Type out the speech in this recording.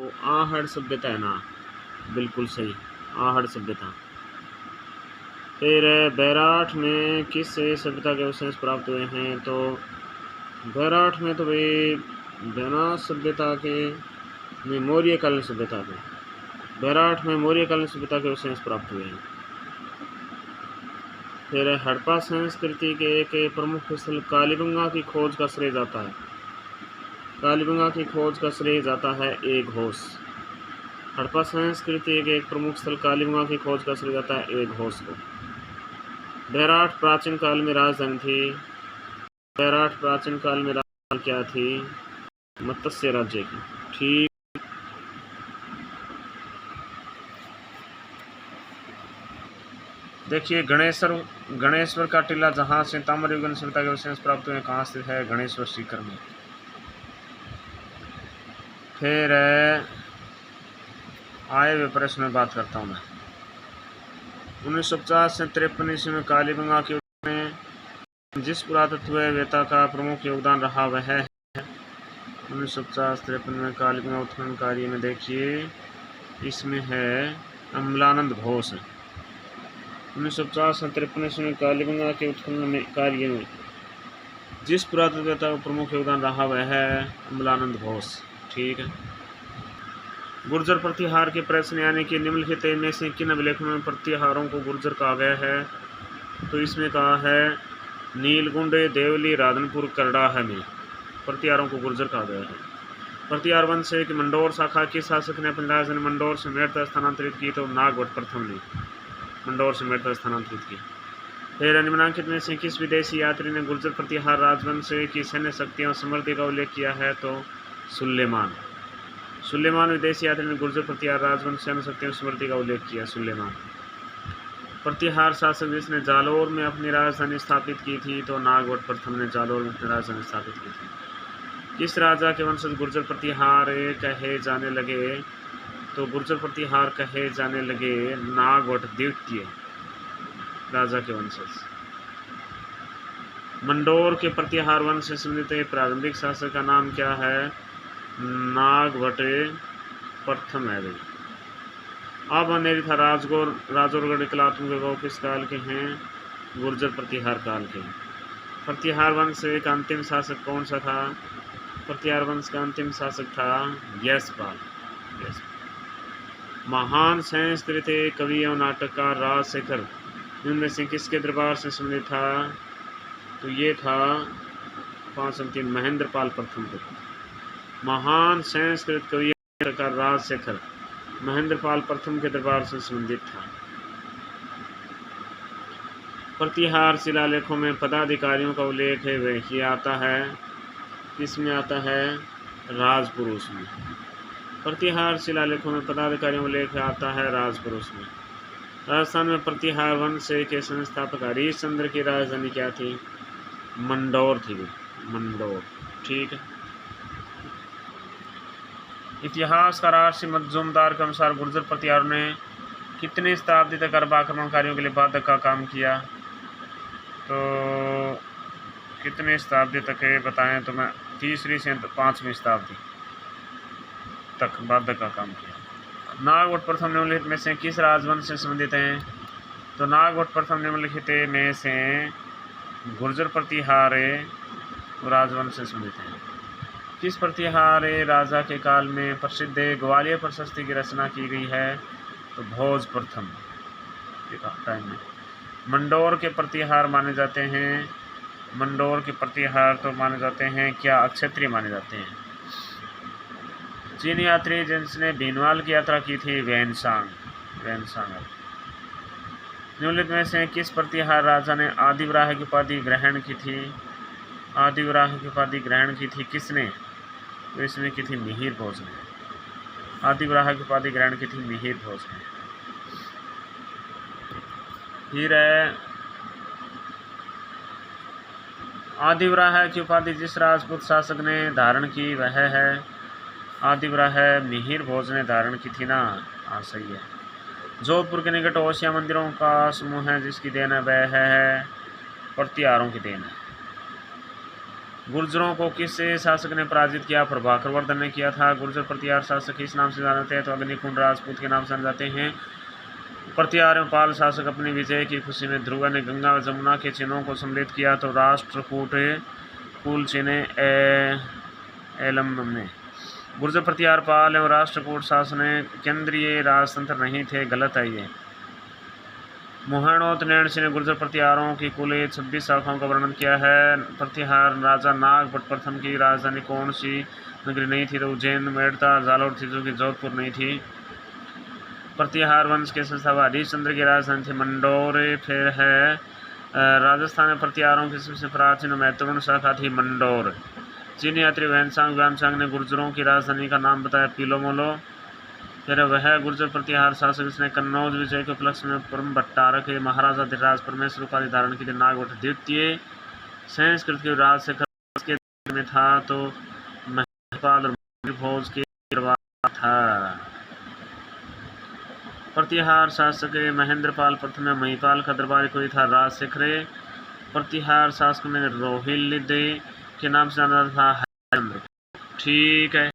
तो आहड़ सभ्यता है ना, बिल्कुल सही, आहड़ सभ्यता। फिर बैराठ में किस सभ्यता के अवशेष प्राप्त हुए हैं? तो बैराठ में तो भाई बैनास सभ्यता के में मौर्यकालीन सभ्यता के, बैराठ में मौर्यकालीन सभ्यता के अवशेष प्राप्त हुए हैं। फिर हड़प्पा संस्कृति के एक प्रमुख स्थल कालीबंगा की खोज का श्रेय जाता है, कालीबंगा की खोज का श्रेय जाता है एक घोष। हड़प्पा संस्कृति के एक प्रमुख स्थल कालीबंगा की खोज का श्रेय जाता है एक घोष को। बैराठ प्राचीन काल में राजधानी थी, बैराठ प्राचीन काल में राजधानी क्या थी? मत्स्य राज्य की। ठीक। देखिए गणेश्वर का टीला जहाँ से ताम्रयुगीन सभ्यता के अवशेष प्राप्त हुए, कहाँ स्थित है? गणेश्वर सीकर में। फिर आए हुए प्रश्न में बात करता हूँ मैं। 1950 से 53 ईस्वी में कालीबंगा के में जिस पुरातत्ववेत्ता का प्रमुख योगदान रहा वह है 1950-53 में कालीबंगा उत्खनन कार्य में, देखिए इसमें है अमलानंद घोष। 1950 से 53 ईस्वी में कालीबंगा के उत्खनन में कार्य में जिस पुरातत्ववेत्ता का प्रमुख योगदान रहा वह है अमलानंद घोष। ठीक है। गुर्जर प्रतिहार के प्रश्न यानी कि निम्नलिखित में से किन अभिलेखों में प्रतिहारों को गुर्जर कहा गया है? तो इसमें कहा है नीलगुंड, देवली, राधनपुर, करड़ाह में प्रतिहारों को गुर्जर कहा गया है। प्रतिहार वंश की मंडोर शाखा किस शासक ने अपनी राजधानी मंडोर से मेरठ स्थानांतरित की? तो नागवट प्रथम ने मंडोर से मेरठ स्थानांतरित की। फिर निम्नलिखित में से किस विदेशी यात्री ने गुर्जर प्रतिहार राजवंश की सैन्य शक्तियों और समृद्धि का उल्लेख किया है? तो सुलेमान विदेशी यात्री ने गुर्जर प्रतिहार राजवंश सैन्य शक्तियों और समृद्धि का उल्लेख किया। सुलेमान। प्रतिहार शासक जिसने जालोर में अपनी राजधानी स्थापित की थी? तो नागवट प्रथम ने जालोर में अपनी राजधानी स्थापित की थी। किस राजा के वंशज गुर्जर प्रतिहार कहे जाने लगे? तो गुर्जर प्रतिहार कहे जाने लगे नागवट द्वितीय राजा के वंशज। मंडोर के प्रतिहार वंश से संबंधित प्रारंभिक शासक का नाम क्या है? नागवट प्रथम है भाई। अब अनेरी था राजौरगढ़ कलात्मक वैभव किस काल के हैं? गुर्जर प्रतिहार काल के। प्रतिहार वंश का अंतिम शासक कौन सा था? प्रतिहार वंश का अंतिम शासक था यशपाल। महान संस्कृत कवि एवं नाटककार राजशेखर इनमें से किसके दरबार से संबंधित था? तो ये था 5 महेंद्रपाल प्रथम को। महान संस्कृत कवि एवं नाटककार राजशेखर महेंद्रपाल प्रथम के दरबार से संबंधित था। प्रतिहार शिलालेखों में पदाधिकारियों का उल्लेख है वह किया आता है, किसमें आता है? राजपुरुष में। प्रतिहार शिलालेखों में पदाधिकारियों का उल्लेख आता है राजपुरुष में। राजस्थान में प्रतिहार वंश के संस्थापक हरीश चंद्र की राजधानी क्या थी? मंडौर थी। मंडौर। ठीक है। इतिहासकार आर.सी. मजूमदार के अनुसार गुर्जर प्रतिहारों ने कितनी शताब्दी तक अरब आक्रमणकारियों के लिए बाधक का काम किया? तो कितनी शताब्दी तक है बताएं? तो मैं 3वीं से 5वीं शताब्दी तक बाधक का काम किया। नागवट प्रथम निम्नलिखित में से किस राजवंश से संबंधित हैं? तो नागवट प्रथम निम्नलिखित में से गुर्जर प्रतिहार राजवंश से संबंधित हैं। किस प्रतिहार राजा के काल में प्रसिद्ध ग्वालियर प्रशस्ति की रचना की गई है? तो भोज प्रथम के टाइम में। मंडोर के प्रतिहार माने जाते हैं, मंडोर के प्रतिहार तो माने जाते हैं क्या? अक्षत्रिय माने जाते हैं। चीन यात्री जिसने भीनमाल की यात्रा की थी? वैनसांग। निम्नलिखित में से किस प्रतिहार राजा ने आदिवराह की उपाधि ग्रहण की थी? आदिवराह की उपाधि ग्रहण की थी किसने? तो इसमें की थी मिहिर भोज ने। आदिवराह की उपाधि ग्रहण की थी मिहिर भोज ने। फिर आदिवराह की उपाधि जिस राजपूत शासक ने धारण की वह है? आदिवराह मिहिर भोज ने धारण की थी ना। हाँ सही है। जोधपुर के निकट ओसिया मंदिरों का समूह है जिसकी देन है वह है प्रतिहारों की देन है। गुर्जरों को किस शासक ने पराजित किया? प्रभाकर वर्धन ने किया था। गुर्जर प्रतिहार शासक किस नाम से जाने जाते हैं? तो अग्निकुंड राजपूत के नाम से जाने जाते हैं। प्रतिहार में पाल शासक अपनी विजय की खुशी में ध्रुव ने गंगा व जमुना के चिन्हों को सम्मिलित किया। तो राष्ट्रकूट कुल चिन्ह एलम में। गुर्जर प्रतिहार पाल एवं राष्ट्रकूट शासन केंद्रीय राजतंत्र नहीं थे, गलत है ये। मोहनोत नैणसी ने गुर्जर प्रतिहारों की कुल 26 शाखाओं का वर्णन किया है। प्रतिहार राजा नागभट्ट प्रथम की राजधानी कौन सी नगरी नहीं थी? तो उज्जैन, मेड़ता, जालौर थी, जो कि जोधपुर नहीं थी। प्रतिहार वंश के संस्थापक हरिश्चंद्र की राजधानी थी मंडोर। फिर है राजस्थान में प्रतिहारों की सबसे प्राचीन महत्वपूर्ण शाखा थी मंडोर। चीनी यात्री व्यानसांग ने गुर्जरों की राजधानी का नाम बताया पिलोमोलो। फिर वह गुर्जर प्रतिहार शासक जिसने कन्नौज विजय के उपलक्ष्य में परम भट्टारक महाराजा धीराज परमेश्वर उपाधि धारण की थी नागभट्ट द्वितीय। संस्कृत के राजशेखर के में था तो महिपाल और भोज के था। प्रतिहार शासक महेंद्रपाल प्रथम में महिपाल का दरबारी कोई था राजशेखर। प्रतिहार शासक में रोहिल्दे के नाम से जाना था हरिश्चंद्र। ठीक है।